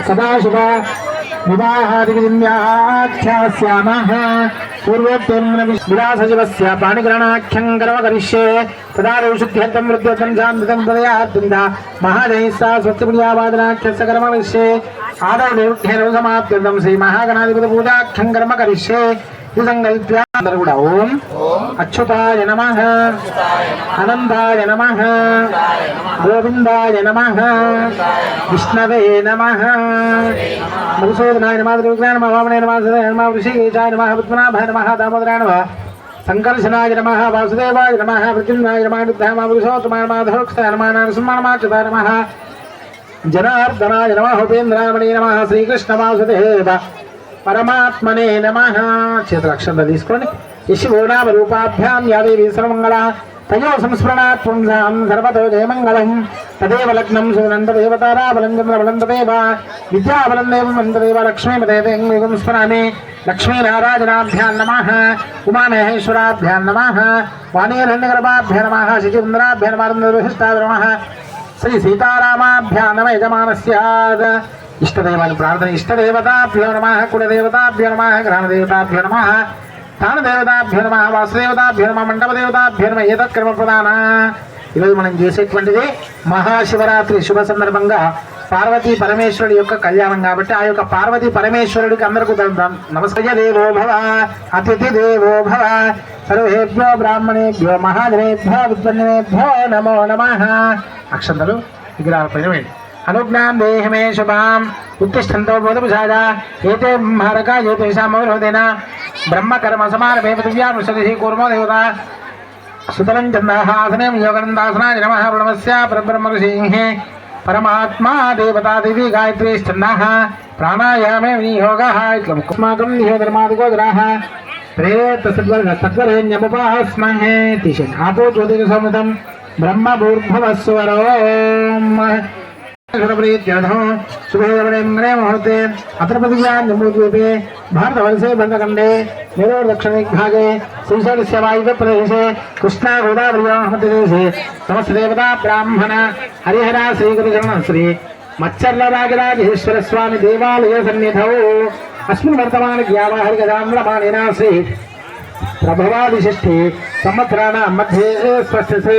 सदाशिव विवाहादिव्याख्यास्यामः पूर्वोक्तेर्विलासजीवस्य पाणिग्रहणाख्यं कर्म करिष्ये तदा शुद्ध्यर्थं वृद्ध्यर्थं शान्तिं तदयार्थिं महाजैः सा स्वस्तिप्रियावादनाख्यस्य कर्म करिष्ये आदौ निरुद्धेन समाप्त्यर्थं श्री महागणाधिपति पूजाख्यं कर्म करिष्ये संकल्प्य ओम अच्युताय नमः अनंताय नमः गोविंदाय नमः विष्णवे नमः मधुसूदनाय नमः त्रिविक्रमाय नमः वामनाय नमः सदाय नमः ऋषिकेशाय नमः पद्मनाभाय नमः दामोदराय नमः संकर्षणाय नमः वासुदेवाय नमः प्रद्युम्नाय नमः नित्याय नमः पुरुषोत्तमाय नमः धरोक्षाय नमः नरसिंहाय नमः अच्युताय नमः जनार्दनाय नमः उपेन्द्राय नमः श्रीकृष्ण वासुदेव परमात्मने नमः क्षेत्राक्षर तीसुकोंడి यशोनाम रूपाभ्यां या देवी सर्वमंगला तयो संस्मरणात् पुंसां सर्वतो जयमंगलम् तदेव लग्नं सुनन्द देवताराबलं चन्द्रबलं तदेव विद्याबलं देवं तदेव लक्ष्मीपदेवं स्मरामि लक्ष्मीनारायणाभ्यां नमः उमामहेश्वराभ्यां नमः वाणीरण्यगर्भाभ्यां नमः शचीन्द्राभ्यां नमः श्री सीतारामाभ्यां नमः यजमानस्य इष्टदेवानि प्रार्थना इष्टदेवताभ्यो नमः कुलदेवताभ्यो नमः ग्रहदेवताभ्यो नमः स्थानदेवताभ्यो नमः वासुदेवताभ्यो नमः मंडपदेवताभ्यो नमः ఏతత్కర్మ ప్రధాన ఈరోజు మనం చేసేటువంటిది మహాశివరాత్రి శుభ సందర్భంగా పార్వతీ పరమేశ్వరుడి యొక్క కళ్యాణం కాబట్టి ఆ యొక్క పార్వతీ పరమేశ్వరుడికి అందరికీ నమస్కార దేవో భవ అతిథి దేవో భవ సర్వేభ్యో బ్రాహ్మణేభ్యో మహాజనేభ్యో విద్వన్నేభ్యో నమో నమః అక్షంతలు విగ్రహాలపైన వేయండి अनुज्ञान देह में शुभाम उत्तिष्ठन्तो बोधपुषाजा एते महारका ये तेषामवरोधेन ब्रह्म कर्म समारभे पृथिव्यानुसरिः कूर्मो देवता सुतलं चन्द्रासनं योगनन्दासनाय नमः प्रणमस्य परब्रह्म ऋषिः परमात्मा देवता देवी गायत्री छन्दः प्राणायामे विनियोगः अस्माकं निहोधर्मादिको ग्रहः प्रेत सद्वरेण्यमुपास्महे तिषन् आपो ज्योतिर्समुदं ब्रह्म भूर्भुवस्वरोम् मुहूर्ते अत्र जम्बूद्वीपे भारतवर्षे बंधखंडे मेरोर दक्षिण भागे श्रीशैलस्य वायव्य प्रदेशे कृष्णा गोदावर्याः मध्यदेशे समस्त देवता ब्राह्मण हरिहर श्रीगुरुचरण श्री मच्चर्लराजराजेश्वर स्वामी देवालय सन्निधौ अस्मिन् वर्तमान ज्ञावाहरिगदाम्रमाणेन श्री प्रभवादिषष्ठी संवत्सराणां मध्ये स्पष्टसे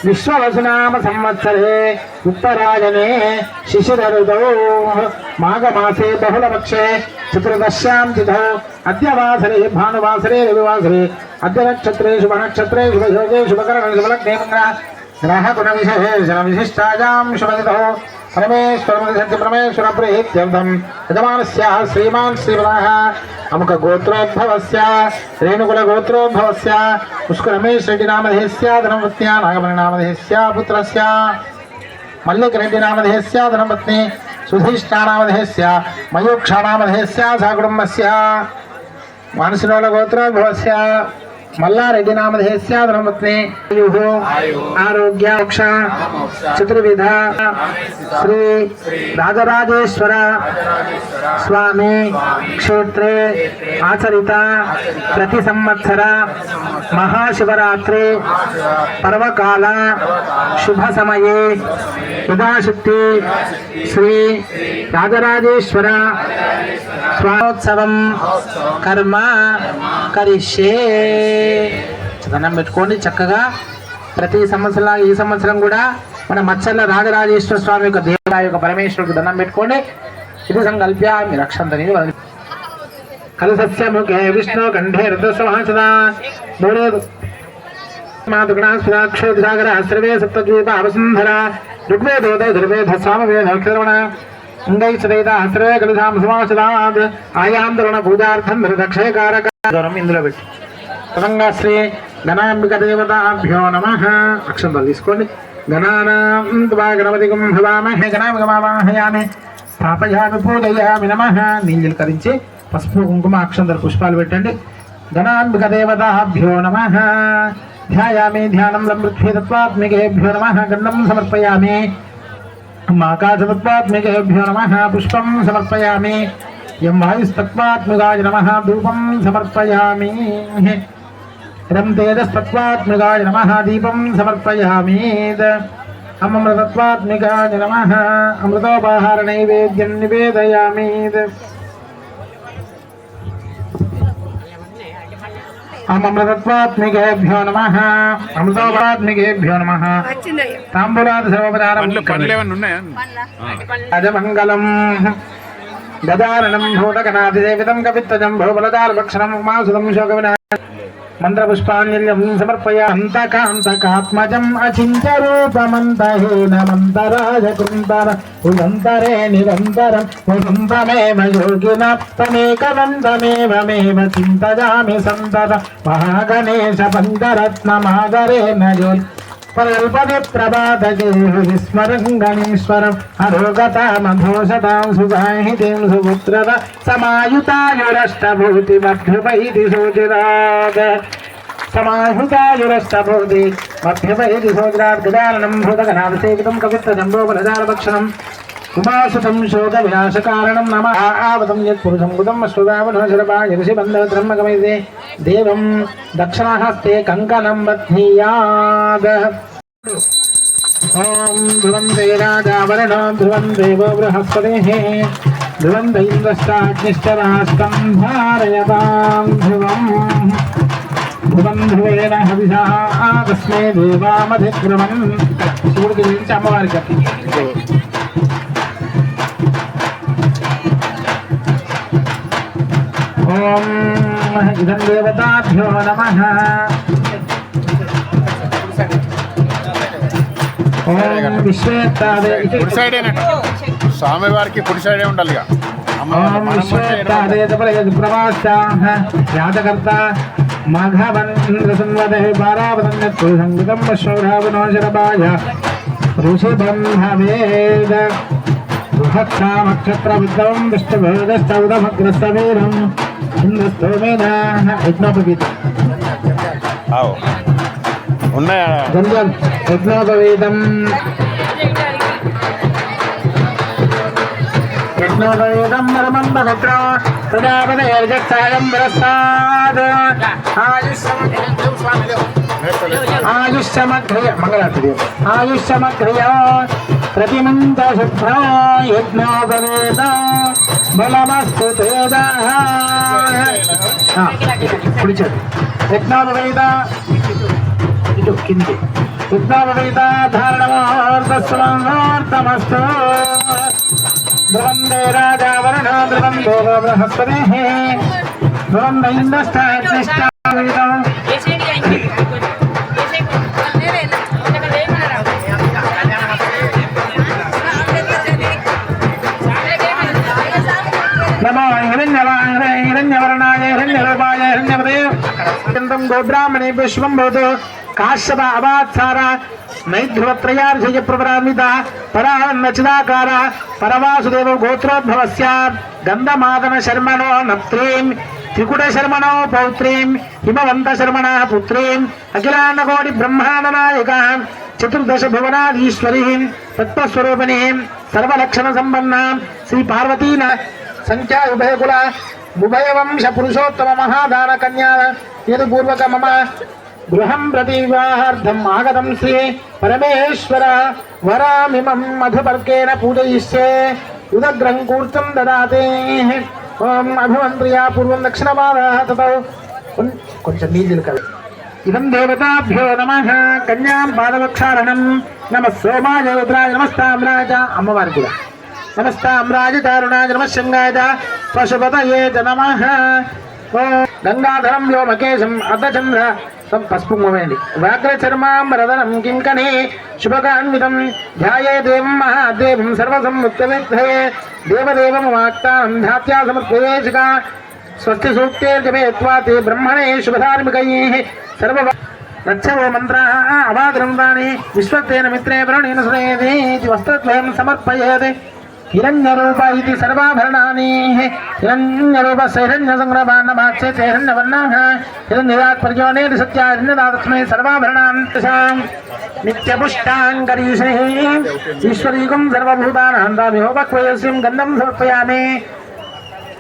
विश्ववसुनाम संवत्सरे उत्तरायणे शिशिर ऋतौ माघमासे बहुलपक्षे चतुर्दश्यां तिथौ अद्य वासरे भानुवासरे रविवासरे अद्य नक्षत्रे शुभनक्षत्रे शुभयोगे शुभकरणे शुभलग्ने ग्रहगुणविशेषण विशिष्टायां शुभतिथौ परमेश्वर प्रेत्यर्थं यजमानस्य श्रीमान् श्रीवरः अमुक गोत्रोद्भवस्य रेणुकुल गोत्रोद्भवस्य पुष्करमेश रेड्डी नामधेयस्य धर्मपत्न्या नागमणि नामधेयस्य पुत्रस्य मल्लिक रेड्डी नामधेयस्य धर्मपत्नी सुधीष्ठा नामधेयस्य मयूक्षा नामधेयस्य सहकुटुम्बस्य मानसिनोल गोत्रोद्भवस्य मल्लारेड्डी नामधेयस्य धर्मपत्नी आरोग्य मोक्ष चतुर्विध श्री राजराजेश्वर स्वामी क्षेत्रे आचरित प्रति संवत्सर महाशिवरात्रि पर्वकाल शुभ समये यथाशक्ति श्री राजराजेश्वर स्वामोत्सवं कर्म करिष्ये దండం పెట్టుకోండి చక్కగా ప్రతి సంవత్సరం ఈ సంవత్సరం కూడా మన మచ్చర్ల రాజరాజేశ్వర స్వామి యొక్క దేవత యొక్క పరమేశ్వరుడికి దండం పెట్టుకోండి ఇది సంకల్ప్య మీ రక్షంతని కలసస్య ముఖే విష్ణు కంఠే రుద్రసమాసదా మూడే మాతృగణాక్షోసాగర సర్వే సప్తద్వీప అవసుంధర ఋగ్వేదోద ధృవేద సామవేద అక్షరవణ అంగై సదైత సర్వే కలిసాం సమాసదాద్ ఆయాందరణ పూజార్థం దక్షయకారక ఇందులో పెట్టి తదంగా శ్రీ గణాంబిక దేవతాభ్యో నమః అక్షంతలు తీసుకోండి గణానాం త్వా గణపతిగం భవామహే గణాంబికమావాహయామి స్థాపయామి పూజయామి నమః నీళ్ళు కరించి పసుపు కుంకుమ అక్షంతలు పుష్పాలు పెట్టండి గణాంబిక దేవతాభ్యో నమః ధ్యాయామి ధ్యానం లమృత్వే తత్వాత్మికేభ్యో నమః గంధం సమర్పయామి ఆకాశతత్వాత్మికేభ్యో నమః పుష్పం సమర్పయామి యం వాయుస్తత్వాత్మికాయ నమః ధూపం సమర్పయామి इदं तेजस्तत्त्वात्मिकाय नमः दीपं समर्पयामि अमृतत्वात्मिकाय नमः अमृतोपहार नैवेद्यं निवेदयामि అమృతత్వాత్మికేభ్యో నమః అమృతోపాత్మికేభ్యో నమః తాంబూలాది సర్వపదారం అజమంగళం గదారణం భూతగణాధిదేవితం కవిత్వజం భూబలదారభక్షణం ఉమాసుతం శోకవినా మంత్రపుష్పాంజలిం సమర్పయ అంతకాంతకాత్మజం అచించరూపమంతహీనమంతరాజకృంతర ఉదంతరే నిరంతరం ఉదంతమేవ యోగినత్తమేకవంతమేవమేవ చింతయామి సంతత మహాగణేశ పంచరత్నమాదరేణ యోగి పరల్పది ప్రభాతగే విస్మరంగణీశ్వరం అరోగతామధోషతాం సుగాహితీం సుపుత్రద సమాయుతాయురష్టభూతిమభ్యుపైతి సూచిరాద సమాయుతాయురష్టభూతి మభ్యుపైతి సూచిరాద్ గజాననం భూతగణాభిషేకితం కవిత్వజంబోబలజాలభక్షణం ఉమాసుతం శోక వినాశకారణం నమ ఆవతం యత్పురుషం గుతం అశ్వదావనశరపాయ ఋషిబంధవద్రహ్మగమైతే దేవం దక్షిణహస్తే కంకణం బధ్నీయాద్ ఓం ధ్రువందే రాజావరణో ధ్రువం దేవో బృహస్పతిః ధ్రువంద ఇంద్రశ్చాగ్నిశ్చ రాష్ట్రం ధారయతాం ధ్రువం ధ్రువం ధ్రువేణ హవిషా తస్మై దేవామధిగ్రవం శివుడికి గురించి అమ్మవారికి ఓం ఇదం దేవతాభ్యో నమః ఓం విశ్వేత్తాదే స్వామి వారికి కుడి సైడే ఉండాలి ఓం విశ్వేత్తాదే ప్రవాసాః యాతకర్త మాఘవన్సంవదే పారావదన్యత్తు సంగతం శౌరావనోశరపాయ ఋషిబంధవేద బృహత్సామక్షత్ర విద్వం విష్ణువేదస్తౌదమగ్రస్తవీరం ఇంద్రస్తోమేన యజ్ఞోపవీతం ఉన్నాయా గంధం యజ్ఞోపవీతం యజ్ఞోపవీతం మరమంబభద్ర ప్రజాపతేర్జత్సాయం ప్రసాద్ ఆయుష్యమగ్రయ మంగళార్తి ఆయుష్యమగ్రయ ప్రతిమంత శుభ్ర యజ్ఞోపవేద బలమస్తు తేదః కుడిచేది యజ్ఞోపవేద ఇటు కింది యజ్ఞోపవేద ధారణమస్తు ధ్రువం దే రాజావరణ ధ్రువం దేవ బృహస్పతిః ధ్రువం దైంద్రశ్చాగ్నిశ్చ నమో హిరణ్యవర్ణాయ హిరణ్యరూపాయ హిరణ్యపదే గోబ్రాహ్మణే విశ్వం భవతు కాశ్యప అవాత్సార నైధ్రువత్రయార్జయ ప్రవరాన్విత పరాన్నచిదాకార పరవాసుదేవ గోత్రోద్భవస్య గంధమాదన శర్మణో నప్త్రీం త్రికుట శర్మణో పౌత్రీం హిమవంత శర్మణ పుత్రీం అఖిలాండకోటి బ్రహ్మాండ నాయక చతుర్దశ భువనాధీశ్వరీం తత్వస్వరూపిణీం సర్వలక్షణ సంపన్నాం శ్రీ పార్వతీన సంఖ్యా ఉభయకుల ఉభయవంశ పురుషోత్తమ మహాదాన కన్యా యదుపూర్వక మమ గృహం ప్రతి వివాహార్థం ఆగతం శ్రీ పరమేశ్వర వరామిమం మధుపర్కేణ పూజయిష్యే ఉదగ్రహం కూర్చం దదాతే ఓం అభిమంత్రియా పూర్వం దక్షిణపాదాః తతౌ కొంచెం నీళ్ళు కల ఇదం దేవతాభ్యో నమః కన్యాం పాదవక్షారణం నమః సోమాయ రుద్రాయ నమస్తామ్రాజ అమ్మవారి కూడా నమస్తామ్రాజ చారుణాయ నమః శంగాయ పశుపతయే నమః ఓం గంగాధరం వ్యోమకేశం అర్ధచంద్ర పసుపు వేయండి వ్యాఘ్రచర్మాంబరదనం కింకణే శుభకాన్వితం ధ్యాయే దేవం మహాదేవం సర్వసంవృత్తవిద్ధయే దేవదేవమాక్తాం ధాత్యా సమర్పయేషిక స్వస్తి సూక్తేర్జపేత్వాతే బ్రహ్మణే శుభధార్మికైః సర్వ రక్షవో మంత్రాः అవాదరం వాణి విశ్వత్తేన మిత్రే వరుణేన సురేతి వస్త్రద్వయం సమర్పయేత్ హిరణ్యరూప ఇది సర్వాభరణాని హిరణ్యరూపస్య హిరణ్యసంగ్రహాన్నమాచ్యేత్ హిరణ్యవర్ణాః హిరణ్యదాత్ పర్యోనేతి సత్యా హిరణ్యదాతస్మై సర్వాభరణాన్ తసాం నిత్యపుష్టాంగరీషైః ఈశ్వరీకం సర్వభూతానాం దామిహోపక్వయస్యం గంధం సమర్పయామి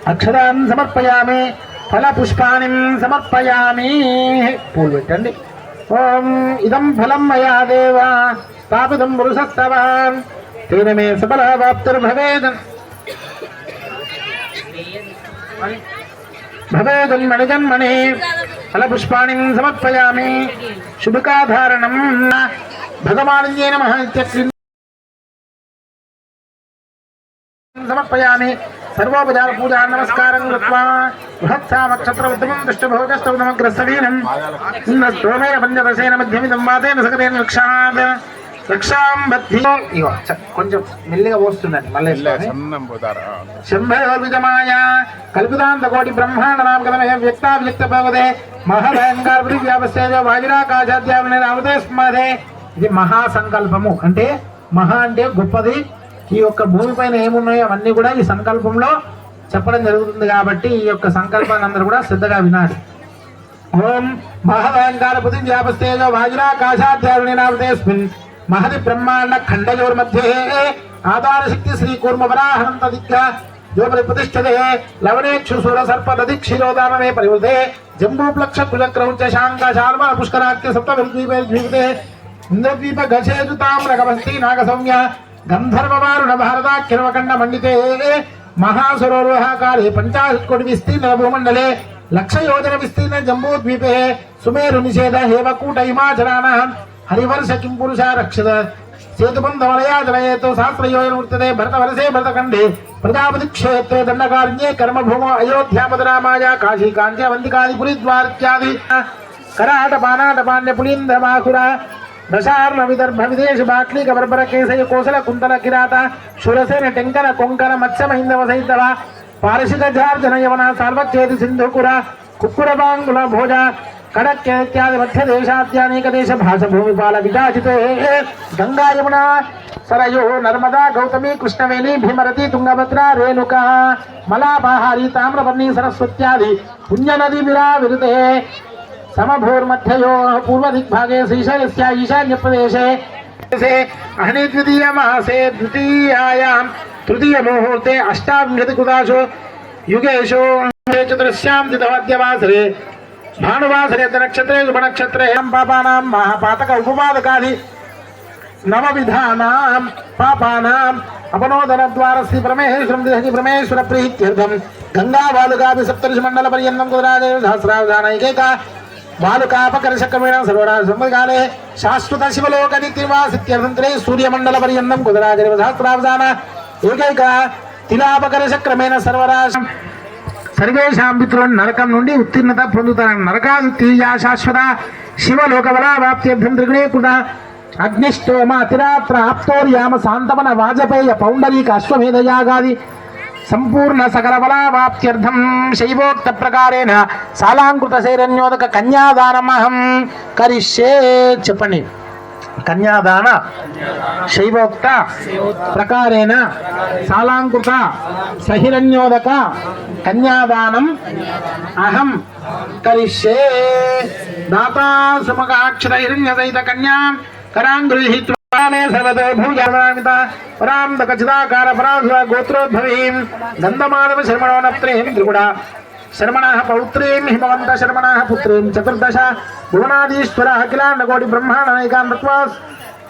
అక్షరాన్ సమర్పయామి ఫలపుష్పాణి సమర్పయామి పూలు పెట్టండి ఓం ఇదం ఫలం మయా దేవ స్థాపితం పురుషస్తవాన్ తేన మే సఫలవాప్తిర్భవేద్ భవేదన్మణిజన్మణి ఫలపుష్పాణి సమర్పయామి. శుభకాధారణం భగవాన్యే నమః ఇత్యక్లిం సమర్పయామి. సర్వోపచార పూజా నమస్కారం కృత్వా బృహత్సా నక్షత్ర ఉత్తమం దృష్టభోగస్తవనమగ్రస్తవీనం ఇంద్రస్తోమేన పంచదశేన మధ్యమిదం వాతేన సకరేణ రక్షాత్ రక్షాం బద్ధి. ఇగో కొంచెం మెల్లిగా పోస్తుందండి మళ్ళీ. శంభయోర్విజమాయ కల్పితాంత కోటి బ్రహ్మాండ నామకమే వ్యక్తావ్యక్త భగవదే మహాభయంకర పృథివ్యాపస్తేజో వాయురాకాశాద్యావనే రామతే స్మదే. ఇది మహాసంకల్పము అంటే మహా అంటే గొప్పది. ఈ యొక్క భూమిపైన ఏమున్నాయో అవన్నీ కూడా ఈ సంకల్పంలో చెప్పడం జరుగుతుంది. కాబట్టి ఈ యొక్క సంకల్పాన్ని అందరూ కూడా శ్రద్ధగా వినాలి. ఓం మహాభయంకర పృథివ్యాపస్తేజో వాయురాకాశాద్యావనేనామతేస్మిన్ महति ब्रह्मांड खंडयोर्मध्ये आधार शक्ति श्री कूर्म वराहनंत दिग्गा जो प्रतिष्ठते लवणेक्षु सूर सर्प दधि क्षीरोदान में परिवृते जम्बूप्लक्ष कुलक्रौच शांग शाल्वा पुष्कराख्य सप्तद्वीपे द्वीपते इंद्रद्वीप गजेजु ताम्रकवस्ती नागसौम्य गंधर्व वारुण भारताख्यर्वकंड मंडिते महासुरोरोहाकारे 50 कोटि विस्तीर्ण भूमंडले लक्ष योजन विस्तीर्ण जम्बूद्वीपे सुमेरु निषेध हेमकूट हिमाचलानां हरिवर्ष किं पुरुष रक्षित सेतुबंध वलयाजलयेतो शास्त्रयोजन वर्तते भरतवर्षे भरतखंडे प्रजापति क्षेत्रे दंडकारण्ये कर्मभूमो अयोध्यापद रामाय काशी कांचे वंदिकादिपुरी द्वारत्यादि कराट पानाट पाण्ड्य पुलिंद बाकुरा दशार्ण विदर्भ विदेश बाक्ली कबरबर केसय कोसल कुंतल किराता शूरसेन टेंकन कोंकण मत्स्य महिंदव सहितव पारसिक झार्जन यवन सार्वच्छेद सिंधुकुरा कुक्कुर बांगुल भोज कड़क इत्यादि मध्य देशाद्यानेक देश भाषा भूमिपाल विजाचिते गंगा यमुना सरयो नर्मदा गौतमी कृष्णवेणी भीमरती तुंगभद्रा रेणुका मलाबाहारी ताम्रपर्णी सरस्वत्यादि पुण्य नदी विराविरुते समभूर्मध्ययो पूर्व दिग्भागे श्रीशैलस्य ईशान्य प्रदेशे अहनि द्वितीय मासे द्वितीयायां तृतीय मुहूर्ते अष्टाविंशतिकृतासु युगेषु चतुर्स्यां तिथवाद्यवासरे भानुवासरे नक्षत्रे शुभ नक्षत्रे पापानां महापातक उपपादकादि नवविधानां पापानां अपनोदन द्वार श्री परमेश्वरं देहि परमेश्वर प्रीत्यर्थं गंगा बालुकाभि सप्तऋषि मंडल पर्यन्तं कुदराजे सहस्रावधानैकैका बालुकापकर्षक्रमेण सर्वदा संवत्काले शाश्वत शिवलोक नित्यवासित्यर्थं सूर्य मंडल पर्यन्तं कुदराजे सहस्रावधान एकैका तिलापकर्षक्रमेण सर्वराश सर्वेषां पितॄन् नरकं నుండి ఉత్తీర్ణత పొందుతారు. నరకాదుత్తీయ శాశ్వత శివలోక వరాప్త్యర్థం త్రిగుణీకృత అగ్నిష్టోమ అతిరాత్ర ఆప్తోర్యామ శాంతమన వాజపేయ పౌండరీక అశ్వమేధ యాగాది సంపూర్ణ సకల బలావాప్త్యర్థం శైవోక్త ప్రకారేణ సాలాంకృత శైరణ్యోదక కన్యాదానమహం కరిష్యే. చెప్పండి. కన్యాదాన శైవోక్త ప్రకారేణ సాలాంకృత సహిరణ్యోదక కన్యాదానం అహం కరిష్యే. దాతా సమకాక్షర హిరణ్యసహిత కన్యాం కరాం గృహీత్వా సర్వతో భూజామిత పరాం దకచిదాకార పరాధుర గోత్రోద్భవీం గంధమానవ శర్మణో నప్త్రేం త్రిగుణ शर्मणः पौत्रीं हिमवन्त शर्मणः पुत्रीं चतुर्दश भुवनादीश्वरः अखिलाण्डकोटि ब्रह्माण्डनायिकां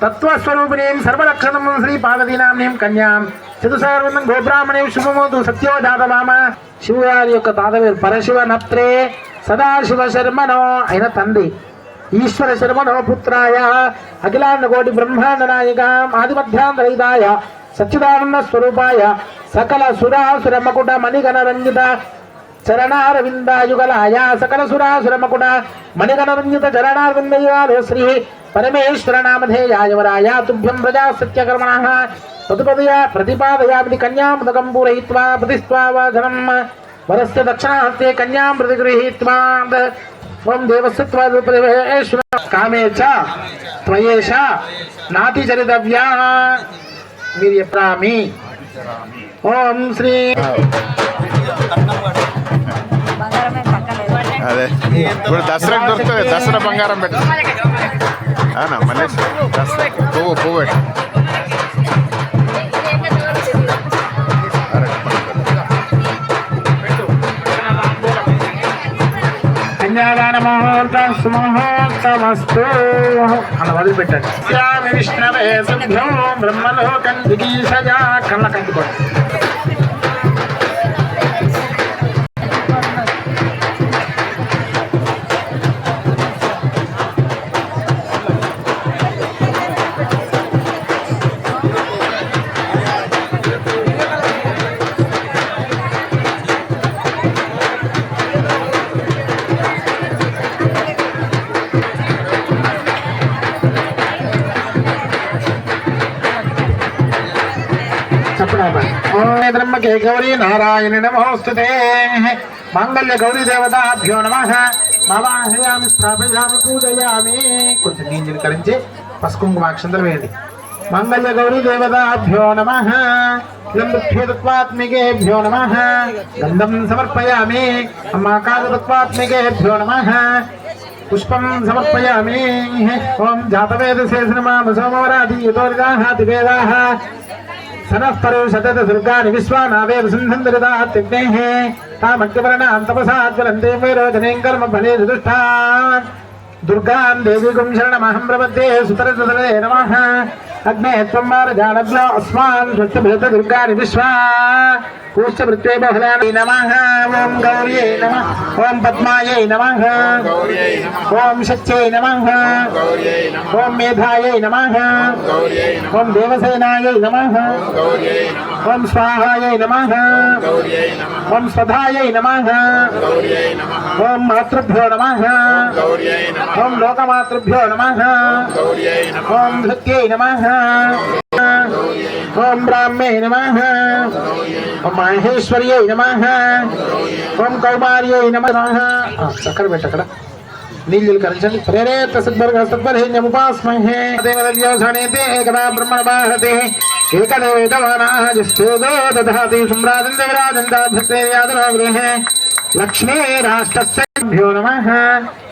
तत्त्वस्वरूपिणीं सर्वलक्षणं श्रीपार्वतीनाम्नीं कन्यां चतुसर्वं गोब्राह्मणें शुभमोतु सत्यो जातवाम. శివగారి యొక్క తాతవేరు పరశివ నప్త్రే సదాశివ శర్మణో అయిన తండ్రి ఈశ్వర శర్మణో పుత్రాయ అఖిలాండకోటి బ్రహ్మాండనాయకాం ఆదిమధ్యాంతరహితాయ సచ్చిదానంద స్వరూపాయ సకల సురాసుర మకుట మణిగణ రంజిత చరణారవిందాయుగలాయ సకల సురాసుర మకుట మణిగణ రంజిత చరణారవిందయుగాలో శ్రీ పరమేశ్వర నామధేయాయ వరాయ తుభ్యం ప్రజా సత్యకర్మణః పదుపదయా ప్రతిపాదయామి కన్యామృతకం పూరయిత్వా ప్రతిస్త్వా వాధనం వరస్య దక్షిణహస్తే కన్యాం ప్రతిగృహీత్వా ఓం దేవస్య రూపదేవేశ్వర కామే చ త్వయేష నాతి చరితవ్యా మీరు చెప్పామి. ఓం శ్రీ అదే ఇప్పుడు దసరాకు దొరుకుతుంది. దసరా బంగారం పెట్టు మళ్ళీ పువ్వు పువ్వు పెట్టు. కన్యాదాన ముహూర్తం సుముహూర్తమస్తు అని వదిలిపెట్టండి. శ్యామి విష్ణవే శుభ్యం బ్రహ్మలోకం దిగీషజా కళ్ళ కంటుకోండి. బ్రహ్మకే గౌరీ నారాయణ నమోస్తుతే మంగళ్య గౌరీ దేవతాభ్యో నమః మవాహయామి స్థాపయామి పూజయామి. కొంచెం నీళ్ళు కరించి పసుకుంకుమాక్షంతలు వేయండి. మంగళ్య గౌరీ దేవతాభ్యో నమః లంబుభ్యోత్వాత్మికేభ్యో నమః గంధం సమర్పయామి. అమ్మాకాశతత్వాత్మికేభ్యో నమః పుష్పం సమర్పయామి. ఓం జాతవేదశేషనమామ సోమవరాధీయతోరిదాహాతివేదాః సనఃపరుషతత దుర్గాని విశ్వానావేద సింధందరిదాత్యగ్నేః తామగ్నివర్ణాం తపసాజ్వలంతే వైరోచనేం కర్మ ఫలే దుష్టాన్ దుర్గాం దేవీగుం శరణమహం ప్రపద్యే సుతరతరే నమః. అగ్నే త్వం వారజానగ్లో అస్మాన్ స్వచ్ఛభృత దుర్గాని విశ్వా పూష్యభృత్యే బహుళాని నమః. ఓం గౌర్యై నమః. ఓం పద్మాయై నమః. ఓం శక్త్యై నమః. ఓం మేధాయై నమః. ఓం దేవసేనాయై నమః. ఓం స్వాహాయై నమః. ఓం స్వధాయై నమః. ఓం మాతృభ్యో నమః. ఓం లోకమాతృభ్యో నమః. ఓం ధృత్యై నమః. ఓం బ్రాహ్మే నమః. ఓం మహేశ్వర్యై నమః. ఓం కౌమార్యై నమః. చక్కెర పెట్ట అక్కడ నీళ్ళు కరించండి. ప్రేరేత సద్వర్గ సద్వర్హేణ్యముపాస్మహే దేవవ్యోధనేతే ఏకదా బ్రహ్మణ భారతే ఏకదేవేతమానాజస్తోదో దధాతి సమ్రాజన్ దేవరాజంతాభక్తేయాదనో గృహే లక్ష్మీ రాష్ట్రస్యభ్యో నమః.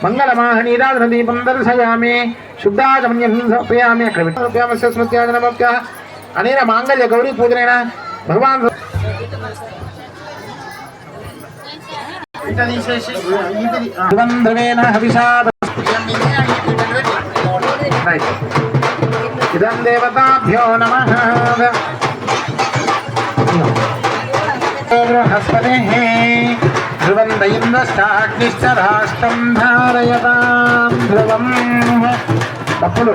మంగళమాహనీరాధనదీపం దర్శయామి. శుద్ధాచమన్యం సమర్పయామి. అక్కడ పెట్టామస్య స్మృత్యాజనమప్య అనేన మాంగళ్య గౌరీ పూజనైన భగవాన్ ద్రవేణ హవిషాద ఇదం దేవతాభ్యో నమః. బృహస్పతిః ధ్రువం దైంద్రశ్చాగ్నిశ్చ రాష్ట్రం ధారయతాం ధ్రువం. తప్పుడు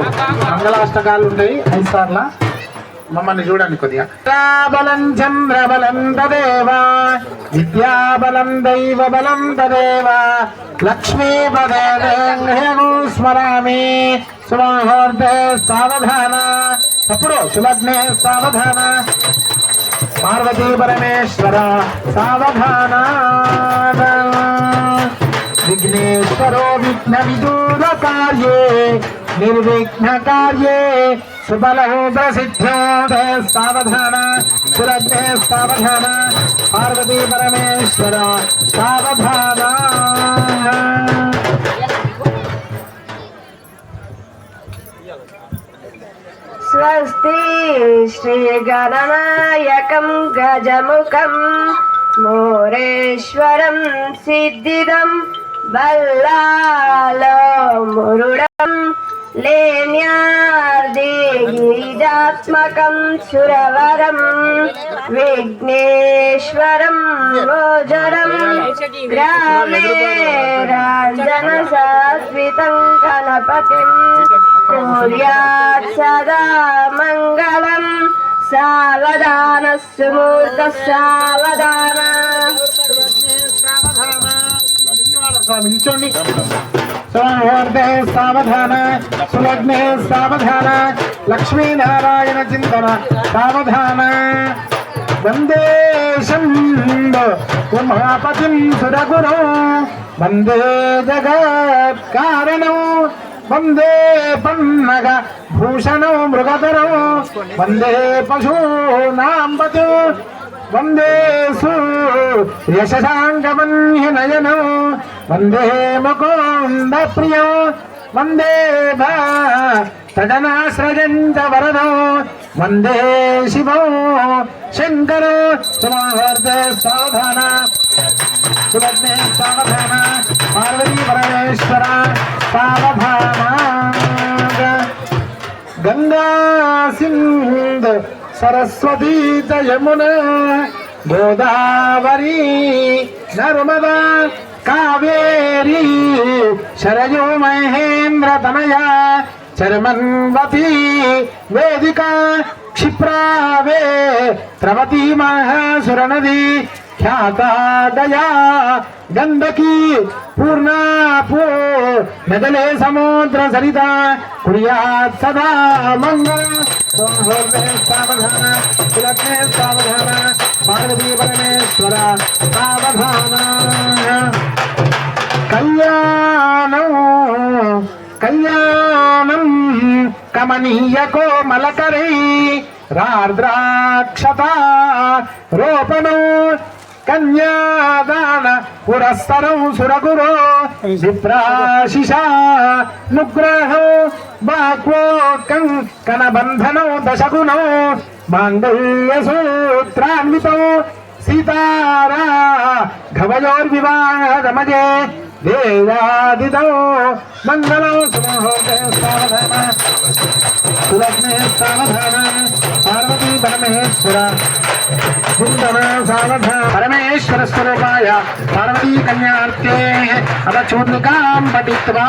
మంగళాష్టకాలు ఉంటాయి 5 సార్లు. మమ్మల్ని చూడండి కొద్దిగా. బలం చంద్రబలం తదేవ విద్యాబలం దైవబలం తదేవ లక్ష్మీపదేను స్మరామి. సుమహోర్తే సావధాన. తప్పుడు సులగ్నే సావధాన. పార్వతీ పరమేశ్వర సావధాన. విఘ్నేశ్వరో విఘ్న విదూర కార్యే నిర్విఘ్న కార్యే సుబలో ప్రసిద్ధో. సావధాన. సులగ్నే సావధాన. పార్వతీ పరమేశ్వర సావధాన. స్వస్తి శ్రీ గణనాయకం గజముఖం మోరేశ్వరం సిద్ధిదం బల్లాలో మురుడం లేన్యార్దిగిరిజాత్మకం సురవరం విఘ్నేశ్వరం మోజరం గ్రామే రాంజన శాశ్వితం గణపతిం కుర్యాత్ సదా మంగళం. సావధాన సుమూర్త సావధాన. నిల్చోండి. సమహోర్తే సావధాన. సులగ్నే సావధాన. లక్ష్మీనారాయణ చింతన సావధాన. వందే శంభో ఉమాపతిం సురగురో. వందే జగత్కారణో. వందే పన్నగ భూషణో మృగధరో. వందే పశూనాం పతు. వందే యశశాంగమన్యనయనో. వందే ముకుంద ప్రియో. వందే తదనాశ్రయంత వరదో. వందే శివో శంకరో. సుమహోర్తే సావధాన. సులగ్నే సావధాన. పార్వతీ పరమేశ్వర సావధాన. గంగా సింధు సరస్వతీ చ యమునా గోదావరి నర్మదా కావేరీ శరయో మహేంద్ర తనయా చర్మన్వతి వేదికా क्षिप्रावे प्रवती महासुरनदी ख्याता दया गंडकी पूर्णापो नदले समुद्र सरिता कुर्यात् सदा मंगल सावधान तिलके सावधान पार्वती परमेश्वर सावधान कल्याणं कमनीय कोमलकरै रार्द्राक्षता रोपणो कन्यादान पुरस्सरं सुरगुरो विप्राशिषा नुग्रहो बाक्वो कनबन्धनो दशगुणो माङ्गल्यसूत्रान्वितो सीतारा घवयोर्विवाहदमजे देवादिदो मङ्गलो सुमहोदय सावधान सुलग्ने सावधान पार्वती परमेश्वर परमेश्वर स्वरूपाय पार्वती कन्यार्थे अवचूर्णिकां पठित्वा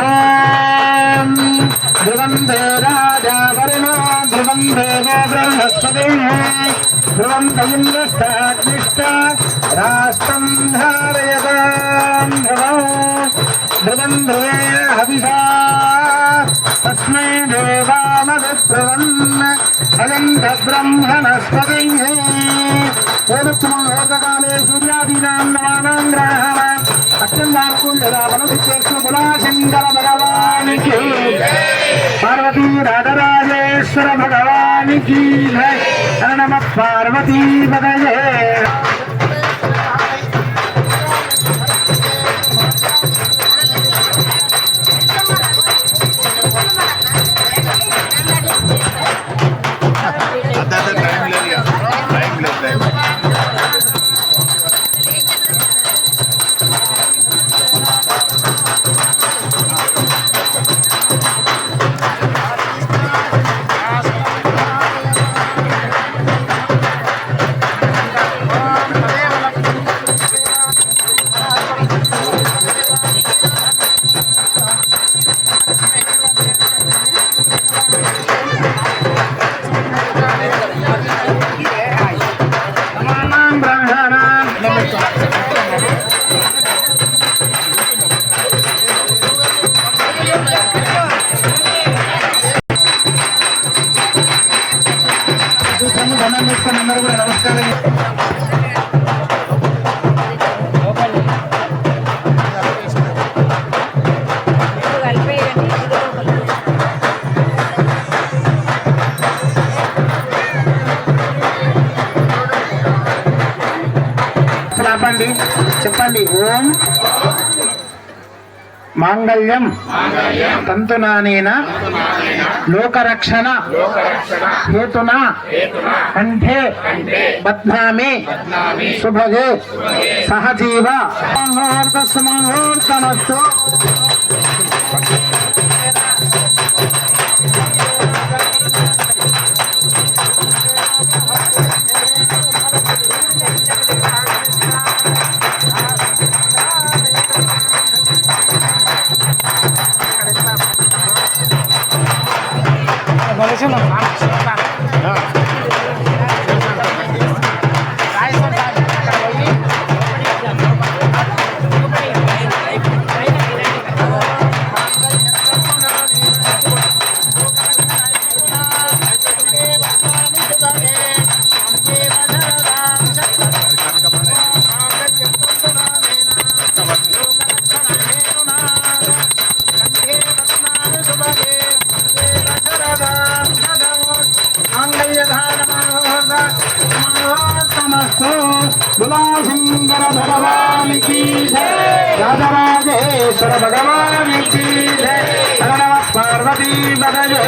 ॐ ध्रुवन्ते राजा वरुणो ध्रुवं देवो बृहस्पतिः ध्रुवं इन्द्रश्चाग्निश्च राष्ट्रं धारयतां ध्रुवं ध्रुवे हविषा तस्मै देवामरुब्रुवन् अयन्त ब्रह्मणस्पतिः काले सूर्यादीनां नवानां ग्रहाणाम् अत्यन्तानुकूल्यदावनसिद्धेषु बुलाशङ्कर भगवान् की पार्वती राजराजेश्वर भगवान् की नमः पार्वती पतये నమస్కారం చెప్పండి ఓం మాంగళ్యం తంతునానేన లోకరక్షణ హేతునా కంఠే బధ్నామి శుభగే సహజీవ ముహూర్తమస్తు बुलाशंकर भगवान की जय राजराजेश्वर भगवान की जय नमः पार्वती पतये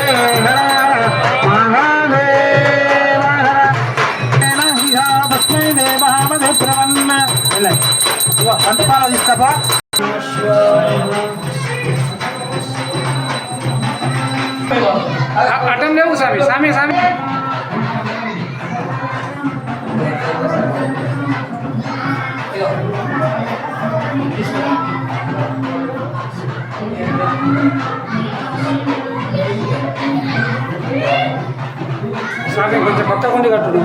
हर महादेव हर नहिया भस्मै देवः मधुप्रवन्न अंतपाल इस्तपा अटम लेऊ सामी सामी सामी కొంచెం కొత్త కొండి కట్టుడు.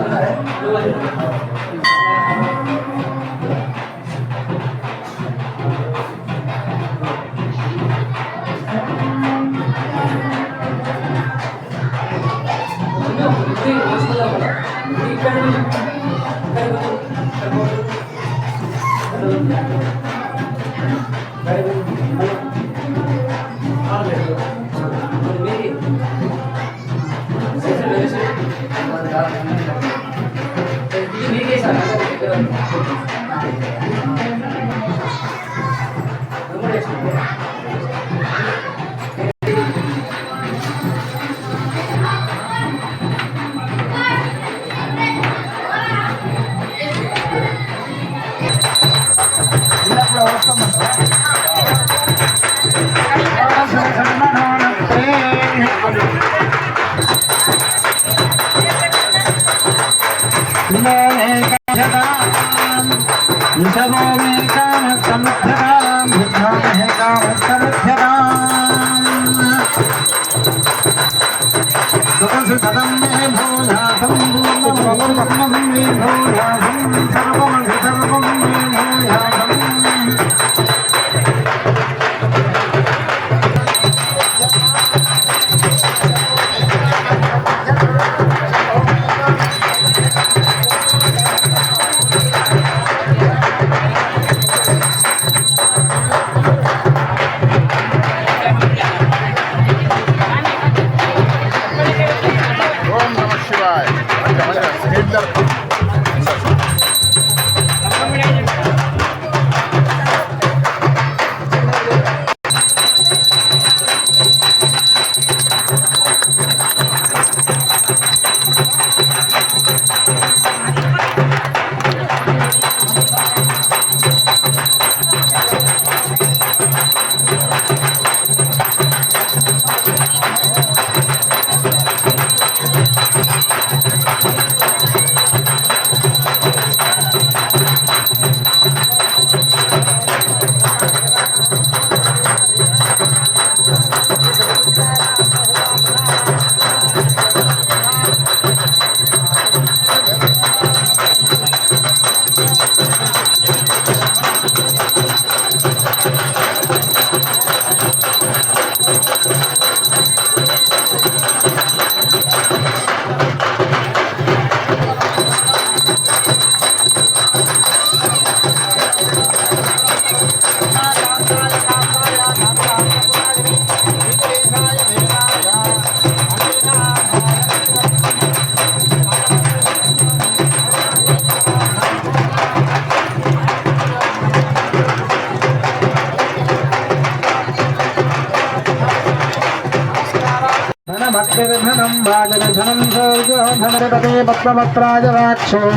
భక్తిర్ధనం వాజనధనం సౌర్యో ధనపతే పద్మపత్రాజరాక్షేః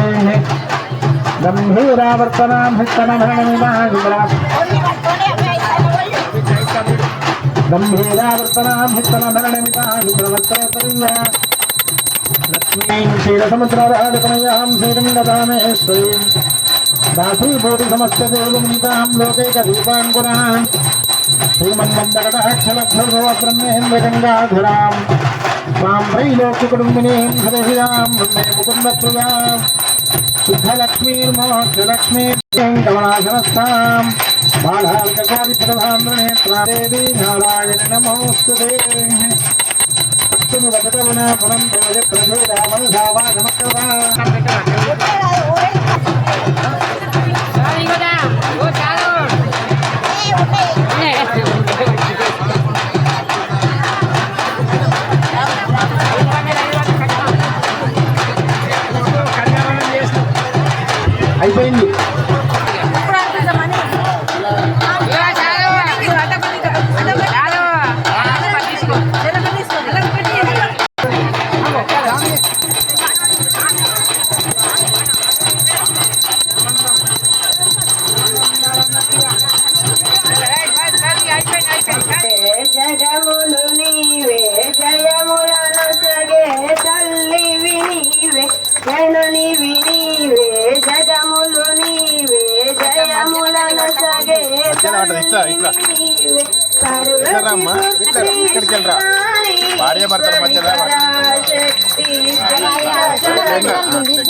గంభీరావర్తనాం హిత్తనభరణమిమాజిమ్రా గంభీరావర్తనాం హిత్తనభరణమిమాజిమ్రవత్రోత్తరీయా లక్ష్మీం క్షీరసముద్రారాధకమయాం శ్రీరం దదామేశ్వరీం దాసీభూతి సమస్తదేవమునితాం లోకైకదీపాంకురాం శ్రీమన్మందకటాక్షలబ్ధర్భవ బ్రహ్మేంద్రగంగాధరాం మాం त्रैलोक्यकुटुम्बिनीं हृदयां वन्दे मुकुन्दप्रियां शुद्धलक्ष्मीर्मोक्षलक्ष्मीं कमलासनस्थां बालार्ककोटिप्रभां देवी नारायण नमोऽस्तुते अस्तु वदतवना फलं प्रजप्रभेदा मनसा वाचमक्रवा అయిపోయింది. జగములు నీవే జయములను సగే తల్లివి నీవే జననివి నీవే జగములు నీవే జయములను సగే తల్లివి నీవే ఇట్లరామ్మా, ఇక్కడికి వెళ్ళరా. భార్య భర్తల మధ్యలో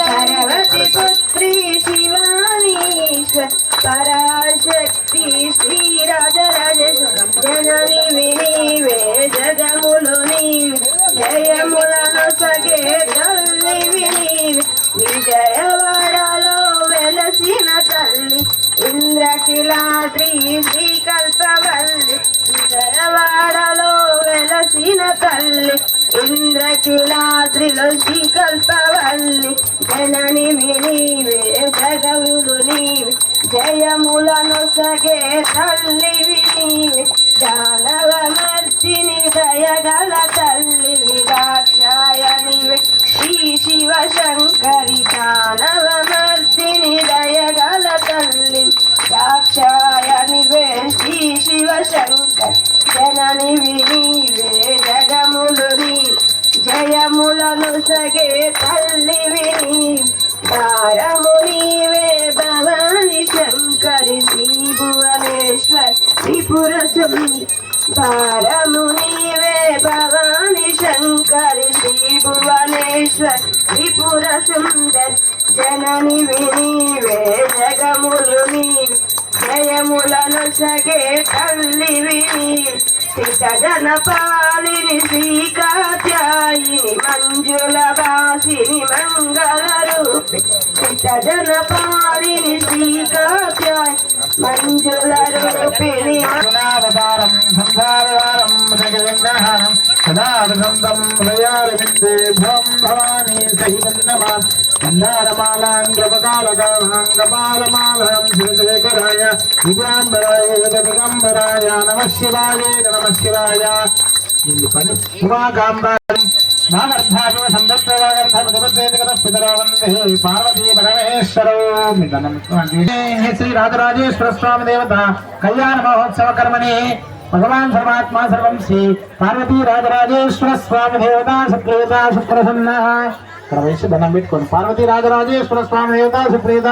పార్వతి పుత్రి శివానీశ్వర పరాశక్తి శ్రీరాజరాజేశ్వర జనని వినివే జగములు నీవే జయములను సగే తల్లి వినివే విజయవాడలో వెలసిన తల్లి ఇంద్రకిలాద్రి శ్రీకల్పవల్లి విజయవాడలో వెలసిన తల్లి ఇంద్రకిలాద్రిలో శ్రీకల్పవల్లి జనని వినివే జగములు నీవే జయములను సగే తల్లి వినివే దానవమర్చిని దయగల తల్లి విదాక్షాయనివే శ్రీ శివ శంకరి దానవమర్చిని దయగల తల్లి దాక్షాయనివే శ్రీ శివ శంకరి జనని వినివే జగములు నీవే జయములను సగే తల్లి వినివే దారము నీవే భవాని శంకరి శ్రీ భువనేశ్వర్ త్రిపుర సుందరి దారము నీవే భవాని శంకరి శ్రీ భువనేశ్వర్ త్రిపుర సుందరి జనని వినివే జగములు నీవే జయములను సగే తల్లి వినివే స్థిత జనపాలిని శ్రీకాత్యాయిని మంజుల వాసిని మంగళ రూపి స్థిత జనపాలిని శ్రీకాత్యాయి మంజుల రూపిణి గుణావతారం సంసారవారం జగదండహారం సదావసంతం హృదయారవిందే భవం భవానీ సహితం నమామి మందారమాలాంగపకాలకాలాంగపాలమాలం శివశేఖరాయ దివ్యాంబరాయ దిగంబరాయ నమః శివాయ నమః శివాయ ఇది పని ఉమాకాంబారం నాగర్ధాను సందర్భవాగర్ధమదవద్వేదగతపితరావందే పార్వతీ పరమేశ్వరో శ్రీ రాజరాజేశ్వర స్వామి దేవత కళ్యాణ మహోత్సవ కర్మణి భగవాన్ సర్వాత్మా సర్వం శ్రీ పార్వతీ రాజరాజేశ్వర స్వామి దేవత సుప్రీత సుప్రసన్న ప్రవేశ ధనం పెట్టుకోండి పార్వతీ రాజరాజేశ్వర స్వామి దేవత సుప్రీత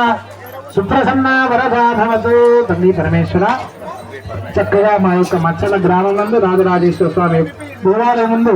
సుప్రసన్న వరదాధవతు తండ్రి పరమేశ్వర చక్కగా మా యొక్క మచ్చల గ్రామం నందు రాజరాజేశ్వర స్వామి దేవాలయం ముందు